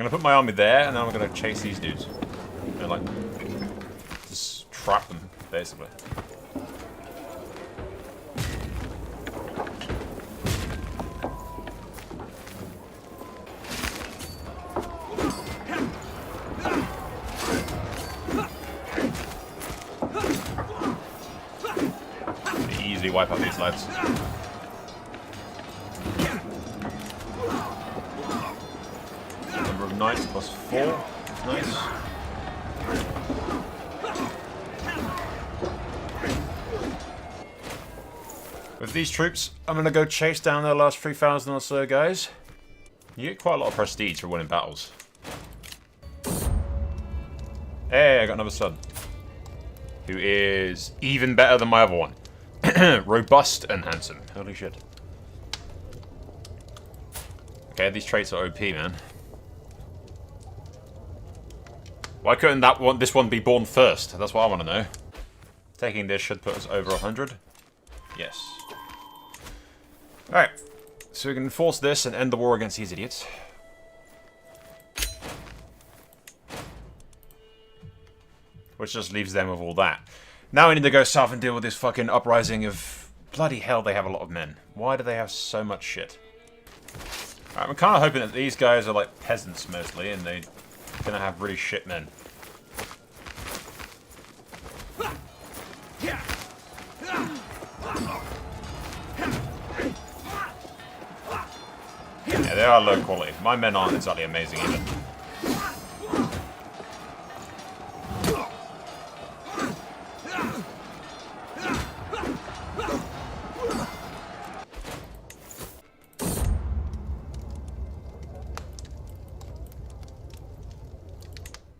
I'm gonna put my army there, and then I'm gonna chase these dudes. And like, just trap them, basically. Easily wipe out these lads. Number of knights +4. Nice. With these troops, I'm going to go chase down their last 3,000 or so guys. You get quite a lot of prestige for winning battles. Hey, I got another son. Who is even better than my other one. Robust and handsome. Holy shit. Okay, these traits are OP, man. Why couldn't this one be born first? That's what I want to know. Taking this should put us over 100. Yes. Alright. So we can enforce this and end the war against these idiots. Which just leaves them with all that. Now we need to go south and deal with this fucking uprising of... Bloody hell, they have a lot of men. Why do they have so much shit? Alright, I'm kind of hoping that these guys are like peasants mostly, and they're gonna have really shit men. Yeah, they are low quality. My men aren't exactly amazing either.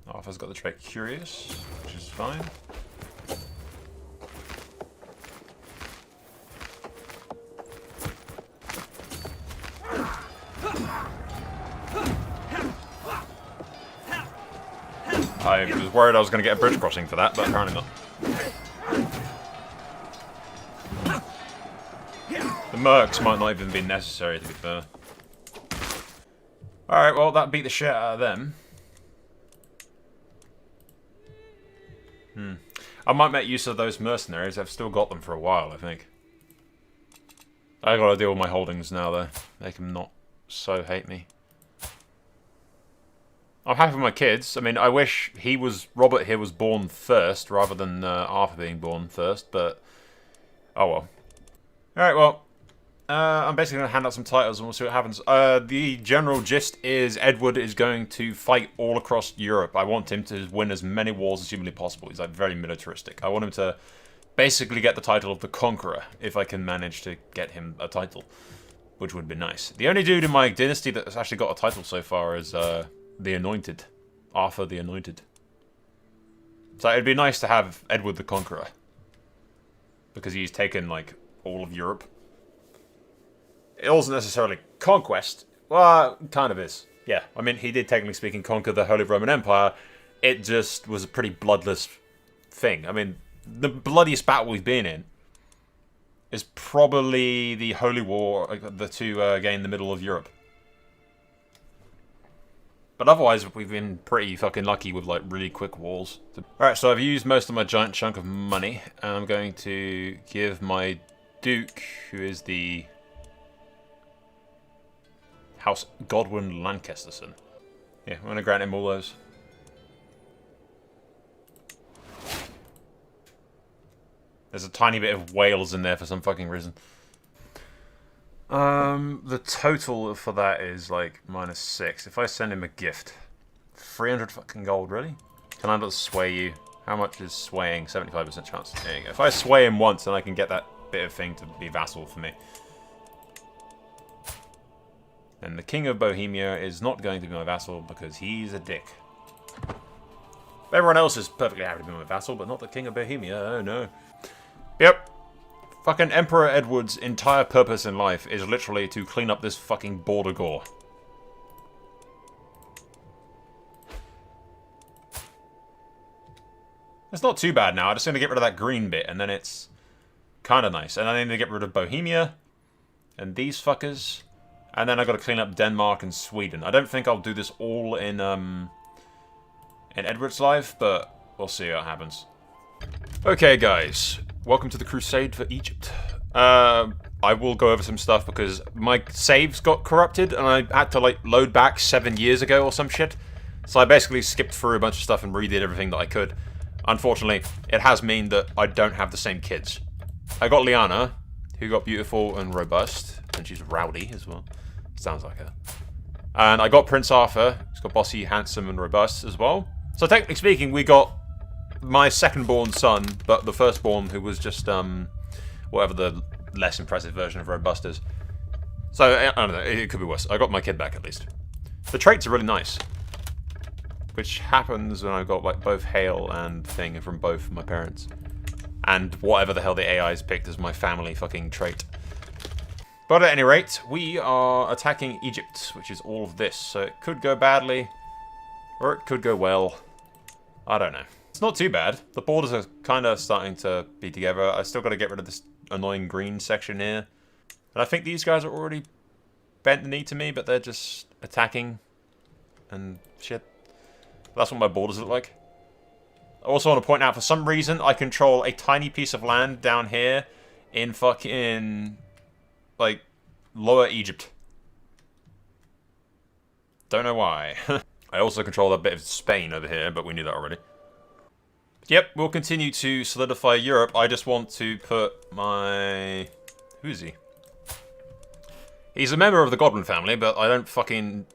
Arthur's got the trait Curious, which is fine. I was worried I was going to get a bridge crossing for that, but apparently not. The mercs might not even be necessary, to be fair. Alright, well, that beat the shit out of them. I might make use of those mercenaries. I've still got them for a while, I think. I gotta deal with my holdings now, though. Make them not so hate me. I'm happy with my kids. I mean, I wish Robert here was born first, rather than Arthur being born first, but... Oh well. Alright, well... I'm basically going to hand out some titles and we'll see what happens. The general gist is Edward is going to fight all across Europe. I want him to win as many wars as humanly possible. He's like very militaristic. I want him to basically get the title of the Conqueror, if I can manage to get him a title, which would be nice. The only dude in my dynasty that's actually got a title so far is the Anointed. Arthur the Anointed. So it'd be nice to have Edward the Conqueror, because he's taken like all of Europe. It wasn't necessarily conquest. Well, it kind of is. Yeah, I mean, he did, technically speaking, conquer the Holy Roman Empire. It just was a pretty bloodless thing. I mean, the bloodiest battle we've been in is probably the Holy War, to gain the middle of Europe. But otherwise, we've been pretty fucking lucky with, like, really quick wars. Alright, so I've used most of my giant chunk of money, and I'm going to give my Duke, who is the... House Godwin Lancasterson. Yeah, I'm going to grant him all those. There's a tiny bit of Wales in there for some fucking reason. The total for that is like -6. If I send him a gift, 300 fucking gold, really? Can I not sway you? How much is swaying? 75% chance. There you go. If I sway him once, then I can get that bit of thing to be vassal for me. And the King of Bohemia is not going to be my vassal because he's a dick. Everyone else is perfectly happy to be my vassal, but not the King of Bohemia. Oh no. Yep. Fucking Emperor Edward's entire purpose in life is literally to clean up this fucking border gore. It's not too bad now. I just need to get rid of that green bit, and then it's kind of nice. And I need to get rid of Bohemia and these fuckers. And then I got to clean up Denmark and Sweden. I don't think I'll do this all in Edward's life, but we'll see what happens. Okay, guys. Welcome to the Crusade for Egypt. I will go over some stuff because my saves got corrupted and I had to, like, load back 7 years ago or some shit. So I basically skipped through a bunch of stuff and redid everything that I could. Unfortunately, it has meant that I don't have the same kids. I got Liana, who got beautiful and robust, and she's rowdy as well. Sounds like her. And I got Prince Arthur, who's got bossy, handsome, and robust as well. So technically speaking, we got my second-born son, but the firstborn who was just, whatever the less impressive version of robust is. So, I don't know, it could be worse. I got my kid back at least. The traits are really nice. Which happens when I got, like, both Hail and Thing from both my parents. And whatever the hell the AI's picked as my family fucking trait. But at any rate, we are attacking Egypt, which is all of this. So it could go badly, or it could go well. I don't know. It's not too bad. The borders are kind of starting to be together. I still got to get rid of this annoying green section here. And I think these guys are already bent the knee to me, but they're just attacking and shit. That's what my borders look like. I also want to point out, for some reason, I control a tiny piece of land down here in fucking, like, Lower Egypt. Don't know why. I also control a bit of Spain over here, but we knew that already. Yep, we'll continue to solidify Europe. I just want to put my... Who is he? He's a member of the Godwin family, but I don't fucking...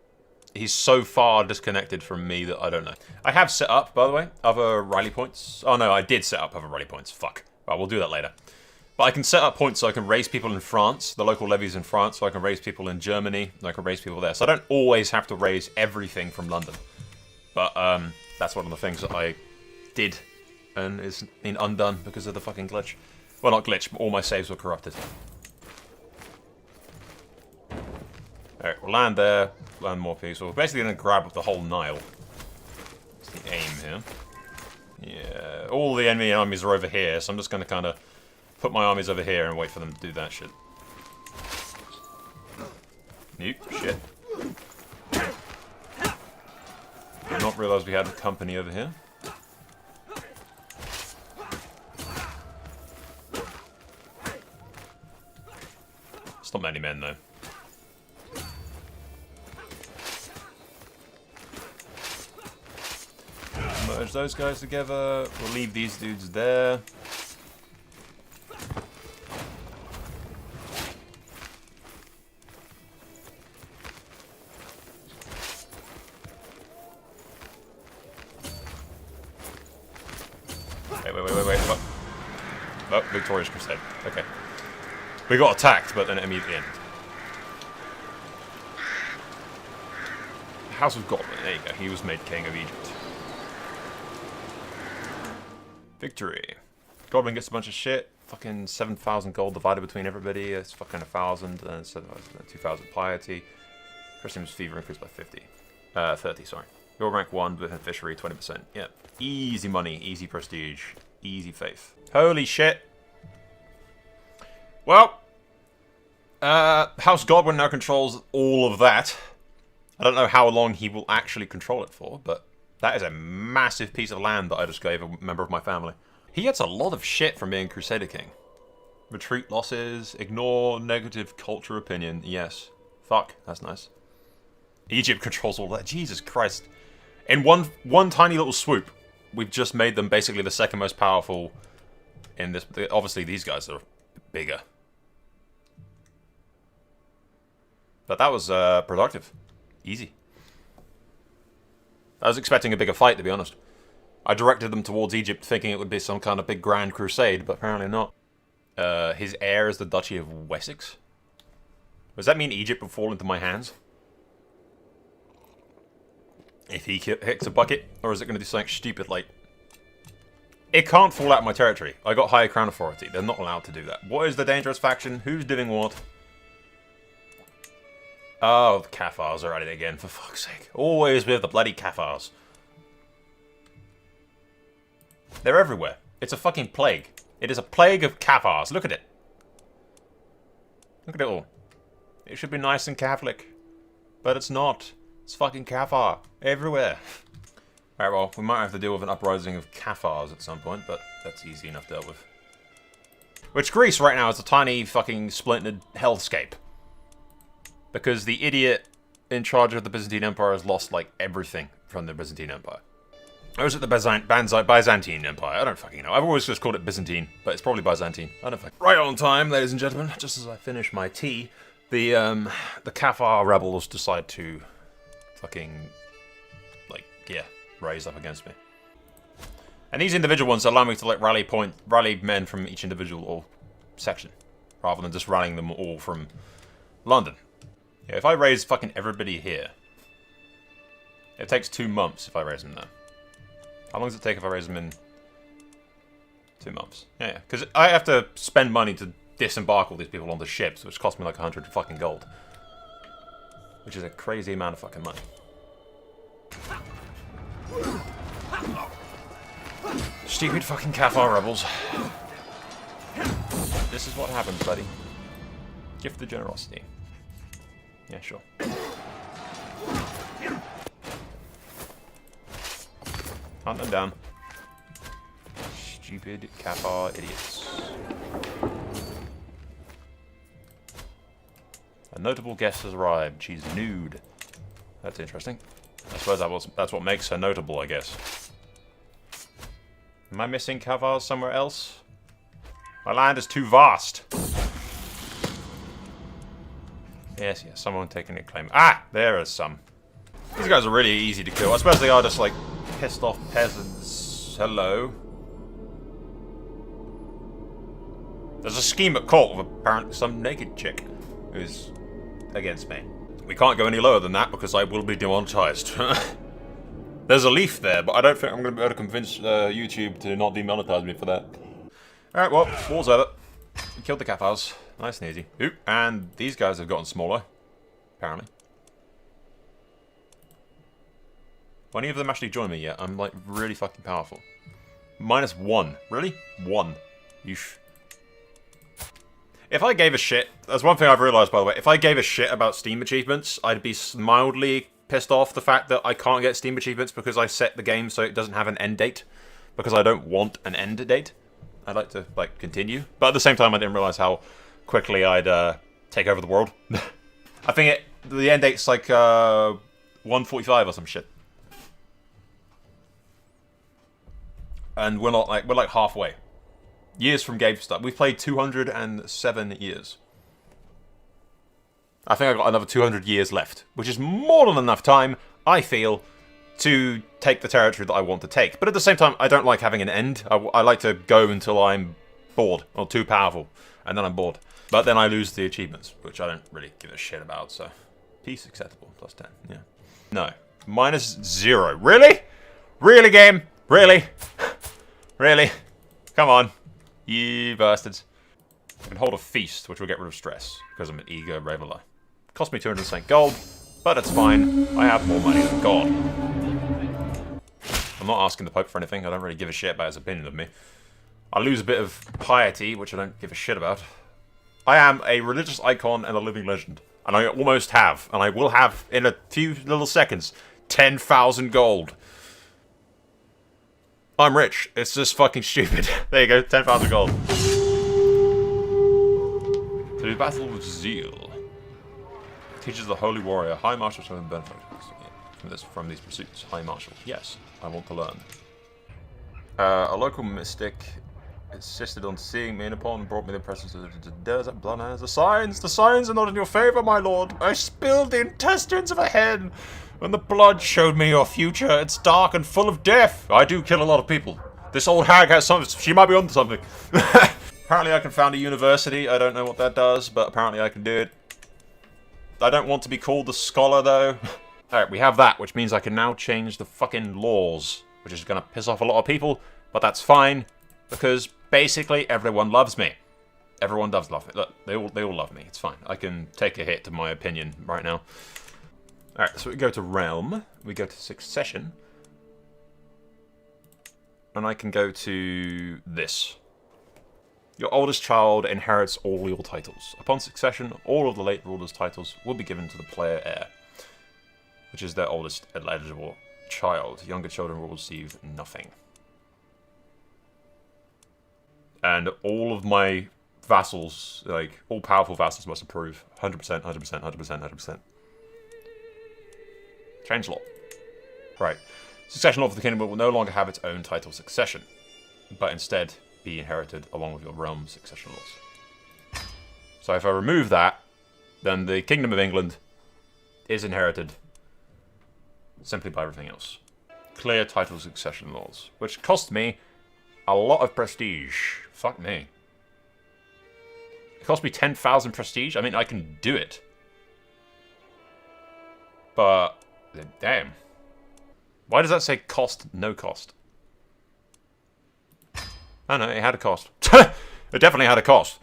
He's so far disconnected from me that I don't know. I have set up, by the way, other rally points. Oh no, I did set up other rally points. Fuck. Well, we'll do that later. But I can set up points so I can raise people in France, the local levies in France, so I can raise people in Germany, and I can raise people there. So I don't always have to raise everything from London. But that's one of the things that I did and is been undone because of the fucking glitch. Well, not glitch, but all my saves were corrupted. Alright, we'll land there, land more people. We're basically going to grab the whole Nile. That's the aim here. Yeah, all the enemy armies are over here, so I'm just going to kind of put my armies over here and wait for them to do that shit. Nope, shit. Did not realise we had a company over here. It's not many men, though. Merge those guys together. We'll leave these dudes there. Wait. Oh, victorious Crusade. Okay. We got attacked, but then immediately ended. House of Godwin. There you go. He was made king of Egypt. Victory. Godwin gets a bunch of shit. Fucking 7,000 gold divided between everybody. It's fucking 1,000. And 2,000 piety. Christian's fever increased by 50. 30, sorry. Your rank 1, beneficiary 20%. Yep. Easy money, easy prestige, easy faith. Holy shit. Well, House Godwin now controls all of that. I don't know how long he will actually control it for, but that is a massive piece of land that I just gave a member of my family. He gets a lot of shit from being Crusader King. Retreat losses, ignore negative culture opinion, yes. Fuck, that's nice. Egypt controls all that, Jesus Christ. In one tiny little swoop, we've just made them basically the second most powerful in this. Obviously, these guys are bigger. But that was productive. Easy. I was expecting a bigger fight, to be honest. I directed them towards Egypt thinking it would be some kind of big grand crusade, but apparently not. His heir is the Duchy of Wessex. Does that mean Egypt will fall into my hands? If he hits a bucket, or is it going to do something stupid like... It can't fall out of my territory. I got higher crown authority. They're not allowed to do that. What is the dangerous faction? Who's doing what? Oh, the Cathars are at it again, for fuck's sake. Always with the bloody Cathars. They're everywhere. It's a fucking plague. It is a plague of Cathars. Look at it. Look at it all. It should be nice and Catholic. But it's not. It's fucking Cathar. Everywhere. Alright, well, we might have to deal with an uprising of Cathars at some point, but that's easy enough dealt with. Which Greece right now is a tiny fucking splintered hellscape. Because the idiot in charge of the Byzantine Empire has lost, like, everything from the Byzantine Empire. Or was it the Byzantine Empire? I don't fucking know. I've always just called it Byzantine, but it's probably Byzantine. I don't fucking... Right on time, ladies and gentlemen. Just as I finish my tea, the Cathar rebels decide to fucking, like, yeah, raise up against me. And these individual ones allow me to, like, rally men from each individual section, rather than just rallying them all from London. Yeah, if I raise fucking everybody here, it takes 2 months if I raise them there. How long does it take if I raise them in 2 months? Yeah, because I have to spend money to disembark all these people onto ships, which cost me like 100 fucking gold. Which is a crazy amount of fucking money. Stupid fucking Cathar rebels. This is what happens, buddy. Gift the generosity. Yeah, sure. Hunt them down. Stupid Cathar idiots. A notable guest has arrived. She's nude. That's interesting. I suppose that's what makes her notable, I guess. Am I missing Cathars somewhere else? My land is too vast. Yes, someone taking a claim. Ah! There is some. These guys are really easy to kill. I suppose they are just, like, pissed off peasants. Hello. There's a scheme at court with apparently some naked chick who's against me. We can't go any lower than that because I will be demonetized. There's a leaf there, but I don't think I'm going to be able to convince YouTube to not demonetize me for that. Alright, well, war's over. We killed the Cathars. Nice and easy. Oop, and these guys have gotten smaller. Apparently. Will any of them actually join me yet? I'm, like, really fucking powerful. -1. Really? 1. Yeesh. If I gave a shit... That's one thing I've realised, by the way. If I gave a shit about Steam achievements, I'd be mildly pissed off the fact that I can't get Steam achievements because I set the game so it doesn't have an end date. Because I don't want an end date. I'd like to, like, continue. But at the same time, I didn't realise how quickly I'd take over the world. I think the end date's like 1:45 or some shit. And we're like halfway. Years from game start. We've played 207 years. I think I've got another 200 years left, which is more than enough time, I feel, to take the territory that I want to take. But at the same time, I don't like having an end. I like to go until I'm bored, or too powerful, and then I'm bored. But then I lose the achievements, which I don't really give a shit about, so... Peace acceptable, +10, yeah. No. -0. Really? Really, game? Really? Really? Come on. You bastards. I can hold a feast, which will get rid of stress, because I'm an eager reveler. Cost me 200 gold, but it's fine. I have more money than God. I'm not asking the Pope for anything. I don't really give a shit about his opinion of me. I lose a bit of piety, which I don't give a shit about. I am a religious icon and a living legend. And I almost have, and I will have in a few little seconds, 10,000 gold. I'm rich. It's just fucking stupid. There you go, 10,000 gold. To do battle with zeal. Teaches the holy warrior. High marshal showing benefit from these pursuits. High marshal. Yes, I want to learn. A local mystic insisted on seeing me upon and brought me the presence of the desert blood as the signs are not in your favor, my lord. I spilled the intestines of a hen, and the blood showed me your future. It's dark and full of death. I do kill a lot of people. This old hag has something. She might be onto something. Apparently I can found a university. I don't know what that does, but apparently I can do it. I don't want to be called the scholar, though. Alright, we have that, which means I can now change the fucking laws, which is going to piss off a lot of people, but that's fine. Because basically everyone loves me. Everyone does love me. Look, they all love me. It's fine. I can take a hit to my opinion right now. Alright, so we go to Realm. We go to Succession. And I can go to this. Your oldest child inherits all your titles. Upon succession, all of the late ruler's titles will be given to the player heir, which is their oldest eligible child. Younger children will receive nothing. And all of my vassals, like, all powerful vassals must approve. 100%, 100%, 100%, 100%. Change law. Right. Succession law for the kingdom will no longer have its own title succession, but instead be inherited along with your realm succession laws. So if I remove that, then the Kingdom of England is inherited simply by everything else. Clear title succession laws, which cost me a lot of prestige. Fuck me. It cost me 10,000 prestige. I mean, I can do it. But, damn. Why does that say cost, no cost? I don't know, it had a cost. It definitely had a cost.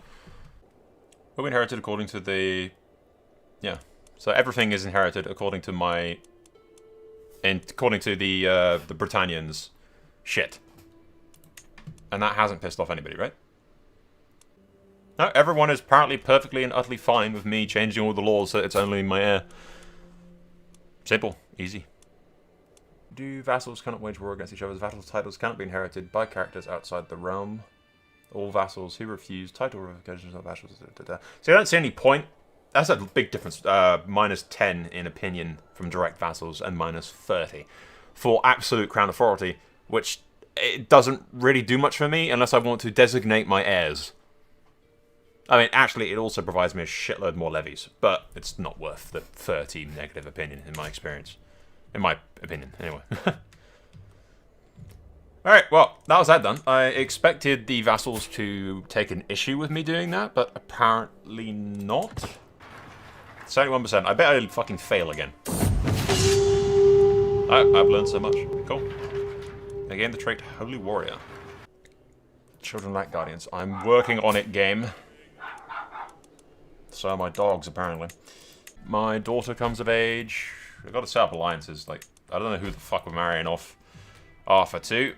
But we inherited according to the... Yeah. So everything is inherited according to my... And according to the Britannians' shit. And that hasn't pissed off anybody, right? No, everyone is apparently perfectly and utterly fine with me changing all the laws so it's only my heir. Simple. Easy. Vassals cannot wage war against each other. Vassal titles cannot be inherited by characters outside the realm. All vassals who refuse title revocations are vassals. So I don't see any point. That's a big difference. Minus 10 in opinion from direct vassals and minus 30 for absolute crown authority, which it doesn't really do much for me unless I want to designate my heirs. I mean, actually, it also provides me a shitload more levies, but it's not worth the 30 negative opinion in my experience. In my opinion, anyway. Alright, well, that was that done. I expected the vassals to take an issue with me doing that, but apparently not. 71%. I bet I'll fucking fail again. I've learned so much. Cool. I gained the trait Holy Warrior. Children lack guardians. I'm working on it, game. So are my dogs, apparently. My daughter comes of age. I've got to set up alliances. Like, I don't know who the fuck we're marrying off Arthur to.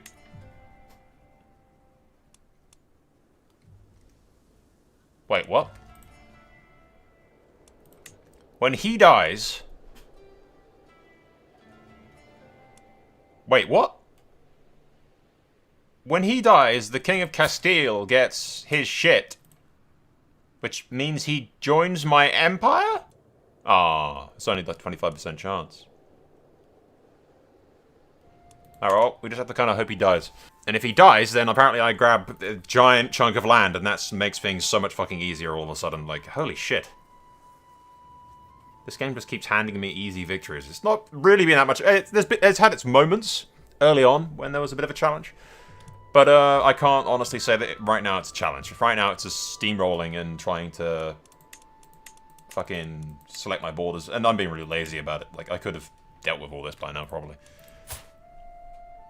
Wait, what? When he dies... Wait, what? When he dies, the King of Castile gets his shit. Which means he joins my empire? Ah, it's only like 25% chance. Alright, well, we just have to kind of hope he dies. And if he dies, then apparently I grab a giant chunk of land, and that makes things so much fucking easier all of a sudden. Like, holy shit. This game just keeps handing me easy victories. It's not really been that much. It's had its moments early on when there was a bit of a challenge. But I can't honestly say that right now it's a challenge. Right now it's just steamrolling and trying to fucking select my borders. And I'm being really lazy about it. Like, I could have dealt with all this by now, probably.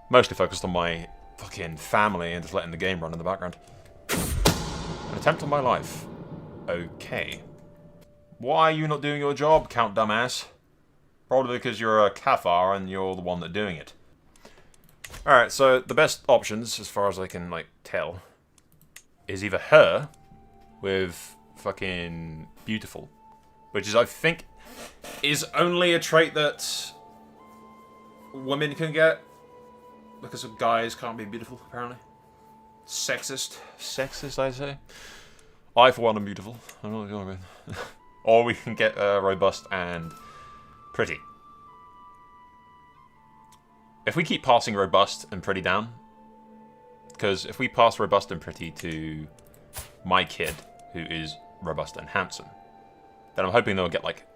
Mostly focused on my fucking family and just letting the game run in the background. An attempt on my life. Okay. Why are you not doing your job, Count Dumbass? Probably because you're a Cathar and you're the one that's doing it. Alright, so the best options, as far as I can, like, tell, is either her with fucking beautiful, which is, I think, is only a trait that women can get, because guys can't be beautiful, apparently. Sexist. Sexist, I say. I, for one, am beautiful. I don't know what you're talking about. Or we can get robust and pretty. If we keep passing robust and pretty down, because if we pass robust and pretty to my kid, who is robust and handsome, then I'm hoping they'll get, like,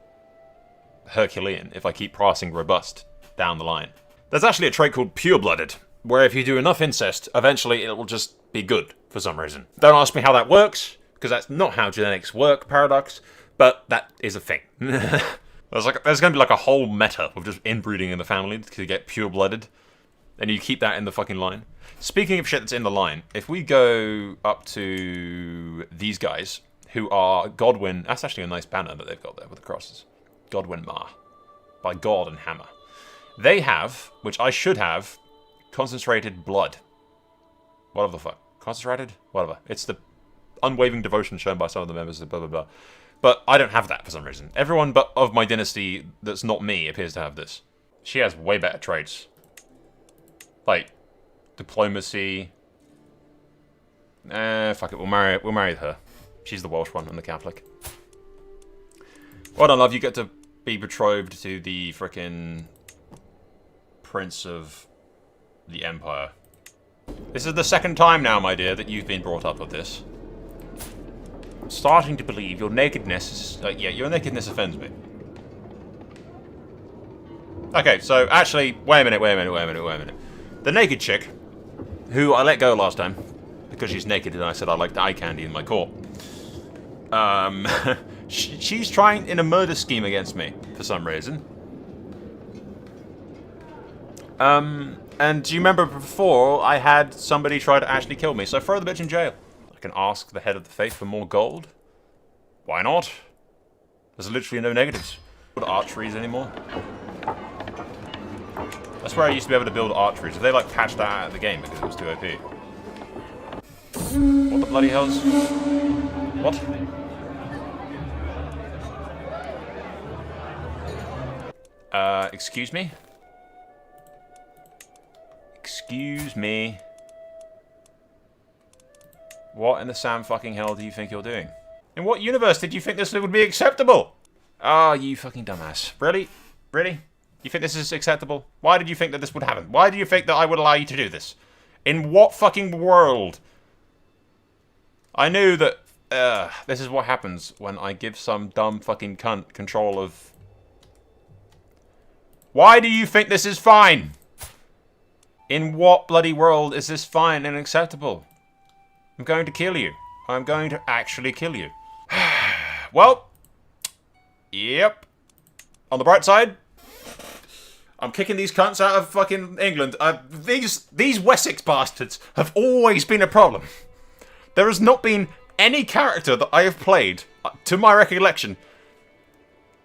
Herculean if I keep passing robust down the line. There's actually a trait called pure-blooded, where if you do enough incest, eventually it will just be good for some reason. Don't ask me how that works, because that's not how genetics work, Paradox, but that is a thing. There's going to be like a whole meta of just inbreeding in the family to get pure-blooded, and you keep that in the fucking line. Speaking of shit that's in the line, if we go up to these guys, who are Godwin, that's actually a nice banner that they've got there with the crosses. Godwin Ma, by God and Hammer. They have, which I should have, concentrated blood. Whatever the fuck. Concentrated? Whatever. It's the unwavering devotion shown by some of the members of blah, blah, blah. But I don't have that for some reason. Everyone but of my dynasty that's not me appears to have this. She has way better traits. Like, diplomacy. Fuck it, we'll marry her. She's the Welsh one and the Catholic. Well done, love. You get to be betrothed to the frickin' Prince of the Empire. This is the second time now, my dear, that you've been brought up with this. I'm starting to believe your nakedness is... yeah, your nakedness offends me. Okay, so actually... Wait a minute. The naked chick, who I let go last time, because she's naked and I said I liked eye candy in my core. She's trying in a murder scheme against me, for some reason. And do you remember before I had somebody try to actually kill me? So throw the bitch in jail. I can ask the head of the faith for more gold. Why not? There's literally no negatives. Build archeries anymore. That's where I used to be able to build archeries. Have they like patched that out of the game because it was too OP? What the bloody hell's... What? Excuse me? Excuse me. What in the Sam fucking hell do you think you're doing? In what universe did you think this would be acceptable? Ah, you fucking dumbass. Really? Really? You think this is acceptable? Why did you think that this would happen? Why do you think that I would allow you to do this? In what fucking world? I knew that, this is what happens when I give some dumb fucking cunt control of... Why do you think this is fine? In what bloody world is this fine and acceptable? I'm going to kill you. I'm going to actually kill you. Well, yep. On the bright side, I'm kicking these cunts out of fucking England. These Wessex bastards have always been a problem. There has not been any character that I have played, to my recollection,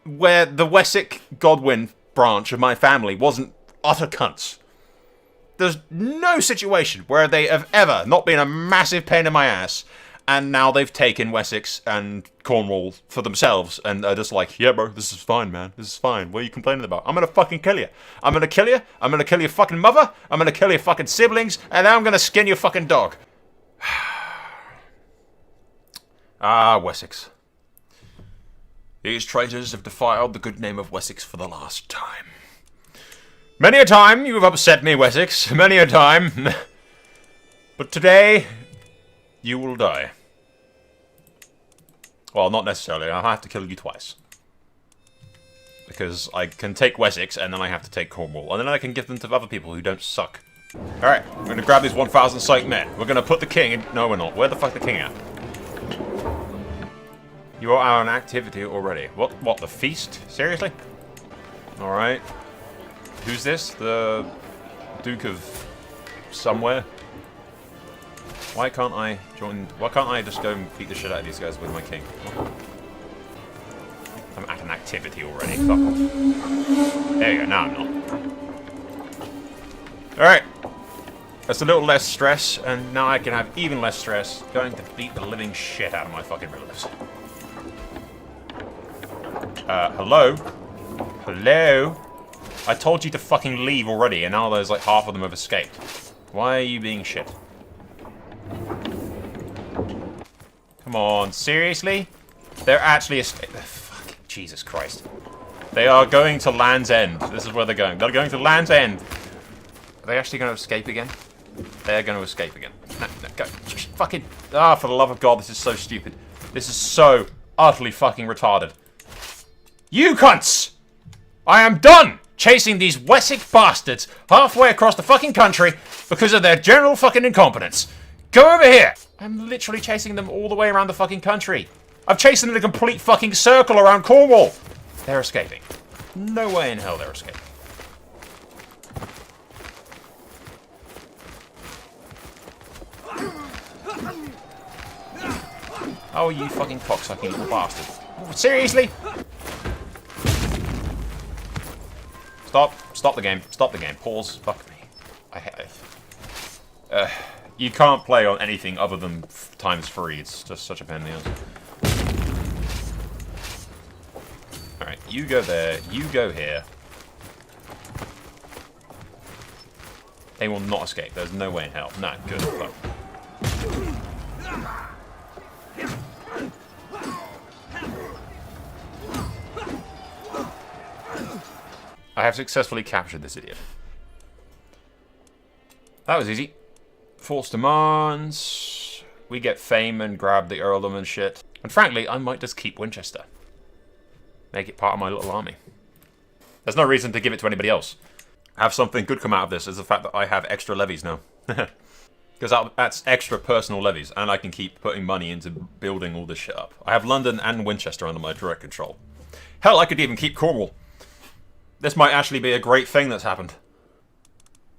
where the Wessex Godwin branch of my family wasn't utter cunts. There's no situation where they have ever not been a massive pain in my ass, and now they've taken Wessex and Cornwall for themselves, and are just like, yeah, bro, this is fine, man. This is fine. What are you complaining about? I'm gonna fucking kill you. I'm gonna kill you. I'm gonna kill your fucking mother. I'm gonna kill your fucking siblings, and then I'm gonna skin your fucking dog. Ah, Wessex. These traitors have defiled the good name of Wessex for the last time. Many a time you have upset me, Wessex. Many a time. But today, you will die. Well, not necessarily. I'll have to kill you twice. Because I can take Wessex, and then I have to take Cornwall. And then I can give them to other people who don't suck. Alright, we're going to grab these 1,000 psych men. We're going to put the king in... No, we're not. Where the fuck the king at? You are on activity already. What, the feast? Seriously? Alright. Who's this? The Duke of somewhere? Why can't I join... Why can't I just go and beat the shit out of these guys with my king? I'm at an activity already. Fuck off. There you go. Now I'm not. Alright. That's a little less stress, and now I can have even less stress going to beat the living shit out of my fucking relatives. Hello? Hello? I told you to fucking leave already, and now there's like half of them have escaped. Why are you being shit? Come on, seriously? They're actually escaping. Fucking Jesus Christ. They are going to Land's End. This is where they're going. They're going to Land's End. Are they actually going to escape again? They're going to escape again. No, go. Just fucking... Ah, for the love of God, this is so stupid. This is so utterly fucking retarded. You cunts! I am done chasing these Wessex bastards halfway across the fucking country because of their general fucking incompetence. Go over here! I'm literally chasing them all the way around the fucking country. I've chased them in a complete fucking circle around Cornwall. They're escaping. No way in hell they're escaping. Oh, you fucking cocksucking little bastard. Seriously? Stop the game. Stop the game. Pause. Fuck me. You can't play on anything other than ×3. It's just such a pain in the ass. Alright, you go there, you go here. They will not escape. There's no way in hell. Nah, good. Fuck. I have successfully captured this idiot. That was easy. Force demands. We get fame and grab the earldom and shit. And frankly, I might just keep Winchester. Make it part of my little army. There's no reason to give it to anybody else. Have something good come out of this is the fact that I have extra levies now. Because that's extra personal levies, and I can keep putting money into building all this shit up. I have London and Winchester under my direct control. Hell, I could even keep Cornwall. This might actually be a great thing that's happened.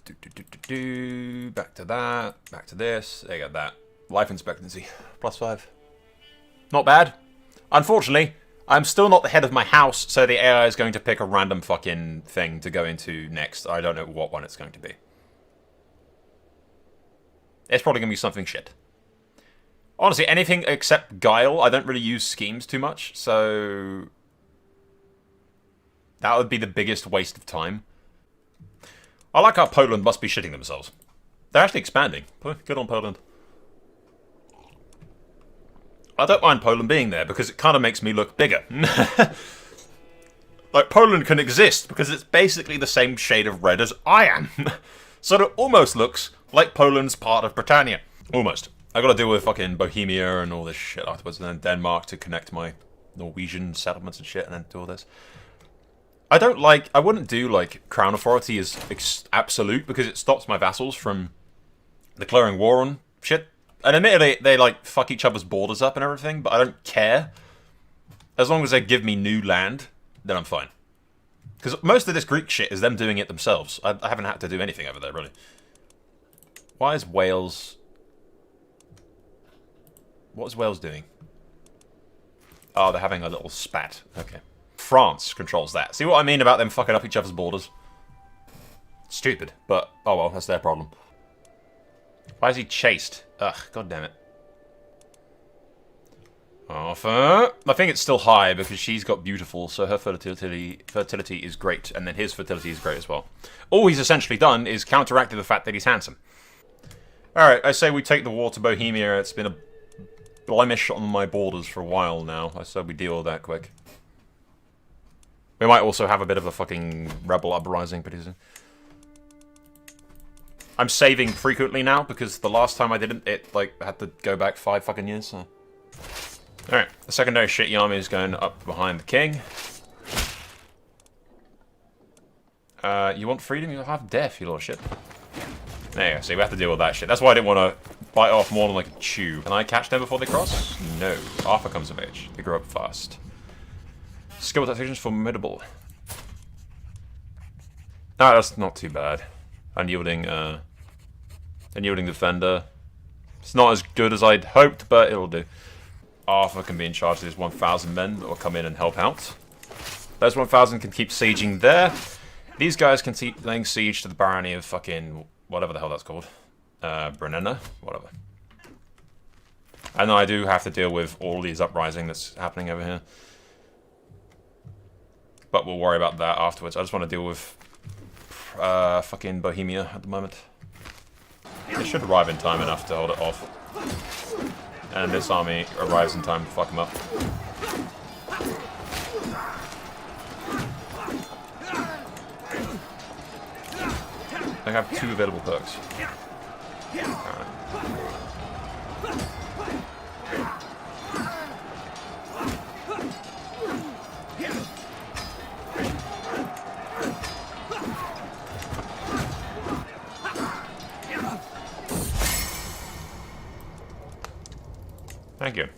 Back to that. Back to this. There you go, that. Life expectancy. +5. Not bad. Unfortunately, I'm still not the head of my house, so the AI is going to pick a random fucking thing to go into next. I don't know what one it's going to be. It's probably going to be something shit. Honestly, anything except Guile, I don't really use schemes too much, so that would be the biggest waste of time. I like how Poland must be shitting themselves. They're actually expanding. Good on Poland. I don't mind Poland being there because it kind of makes me look bigger. Like, Poland can exist because it's basically the same shade of red as I am. So it almost looks like Poland's part of Britannia. Almost. I gotta deal with fucking Bohemia and all this shit afterwards, and then Denmark to connect my Norwegian settlements and shit, and then do all this. I wouldn't do, like, Crown Authority as absolute, because it stops my vassals from declaring war on shit. And admittedly, they, like, fuck each other's borders up and everything, but I don't care. As long as they give me new land, then I'm fine. Because most of this Greek shit is them doing it themselves. I haven't had to do anything over there, really. Why is Wales... What is Wales doing? Oh, they're having a little spat. Okay. France controls that. See what I mean about them fucking up each other's borders? Stupid, but oh well, that's their problem. Why is he chased? Ugh, god damn it. Arthur. I think it's still high because she's got beautiful, so her fertility is great, and then his fertility is great as well. All he's essentially done is counteracted the fact that he's handsome. Alright, I say we take the war to Bohemia. It's been a blemish on my borders for a while now. I said we deal with that quick. We might also have a bit of a fucking rebel uprising pretty soon. I'm saving frequently now because the last time I didn't, it like had to go back 5 fucking years. So. All right, the secondary shitty army is going up behind the king. You want freedom? You'll have death, you little shit. There you go. See, we have to deal with that shit. That's why I didn't want to bite off more than like a chew. Can I catch them before they cross? No. Arthur comes of age. They grow up fast. Skill taxation's formidable. No, that's not too bad. Unyielding defender. It's not as good as I'd hoped, but it'll do. Arthur can be in charge of his 1,000 men that will come in and help out. Those 1,000 can keep sieging there. These guys can keep laying siege to the barony of fucking whatever the hell that's called. Brunena? Whatever. And then I do have to deal with all these uprising that's happening over here. But we'll worry about that afterwards. I just want to deal with fucking Bohemia at the moment. It should arrive in time enough to hold it off. And this army arrives in time to fuck them up. I have 2 available perks. Alright. Thank you.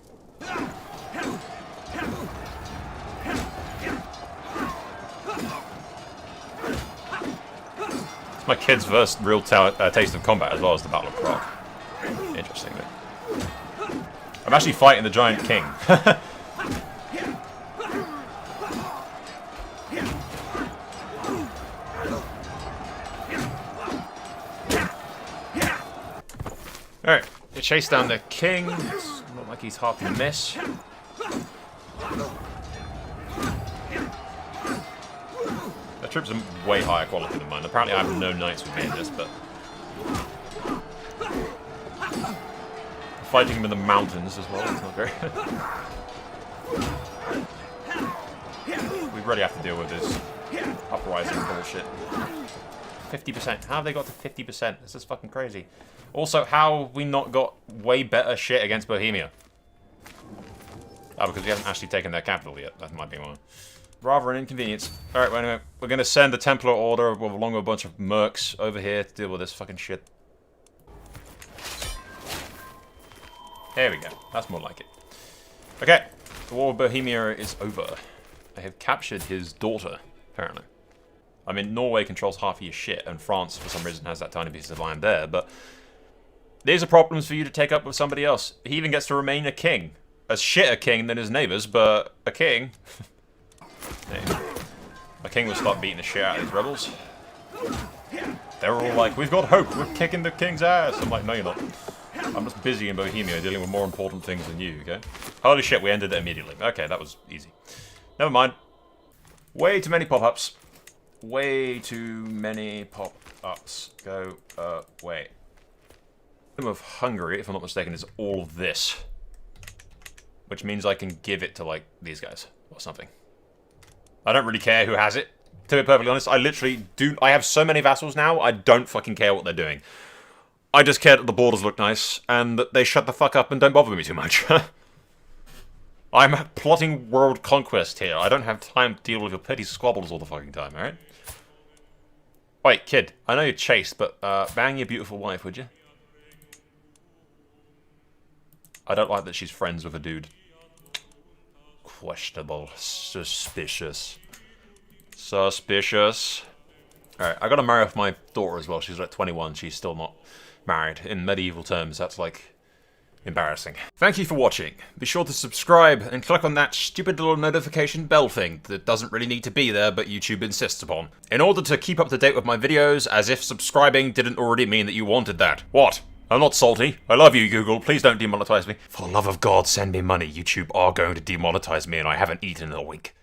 It's my kid's first real taste of combat as well as the Battle of Prague. Interestingly. I'm actually fighting the Giant King. Alright, they chase down the king. It's not like he's hard to miss. The troops are way higher quality than mine. Apparently I have no knights with me in this, but... Fighting him in the mountains as well, it's not great. We really have to deal with this uprising bullshit. 50%. How have they got to 50%? This is fucking crazy. Also, how have we not got way better shit against Bohemia? Oh, because we haven't actually taken their capital yet. That might be one. Rather an inconvenience. Alright, well, anyway, we're going to send the Templar Order along with a bunch of mercs over here to deal with this fucking shit. There we go. That's more like it. Okay. The War of Bohemia is over. They have captured his daughter, apparently. I mean, Norway controls half of your shit, and France, for some reason, has that tiny piece of land there, but... These are problems for you to take up with somebody else. He even gets to remain a king. A shitter king than his neighbours, but a king. Hey. My king will start beating the shit out of these rebels. They're all like, we've got hope, we're kicking the king's ass. I'm like, no you're not. I'm just busy in Bohemia dealing with more important things than you, okay? Holy shit, we ended it immediately. Okay, that was easy. Never mind. Way too many pop-ups. Way too many pop-ups. Go away. Kingdom of Hungary, if I'm not mistaken, is all of this. Which means I can give it to, like, these guys. Or something. I don't really care who has it. To be perfectly honest, I literally do... I have so many vassals now, I don't fucking care what they're doing. I just care that the borders look nice, and that they shut the fuck up and don't bother me too much. I'm plotting world conquest here. I don't have time to deal with your petty squabbles all the fucking time, alright? Wait, kid, I know you're chaste, but bang your beautiful wife, would you? I don't like that she's friends with a dude. Questionable. Suspicious. Suspicious. Alright, I gotta marry off my daughter as well. She's like 21. She's still not married. In medieval terms, that's like embarrassing. Thank you for watching. Be sure to subscribe and click on that stupid little notification bell thing that doesn't really need to be there, but YouTube insists upon. In order to keep up to date with my videos, as if subscribing didn't already mean that you wanted that. What? I'm not salty. I love you, Google. Please don't demonetize me. For the love of God, send me money. YouTube are going to demonetize me and I haven't eaten in a week.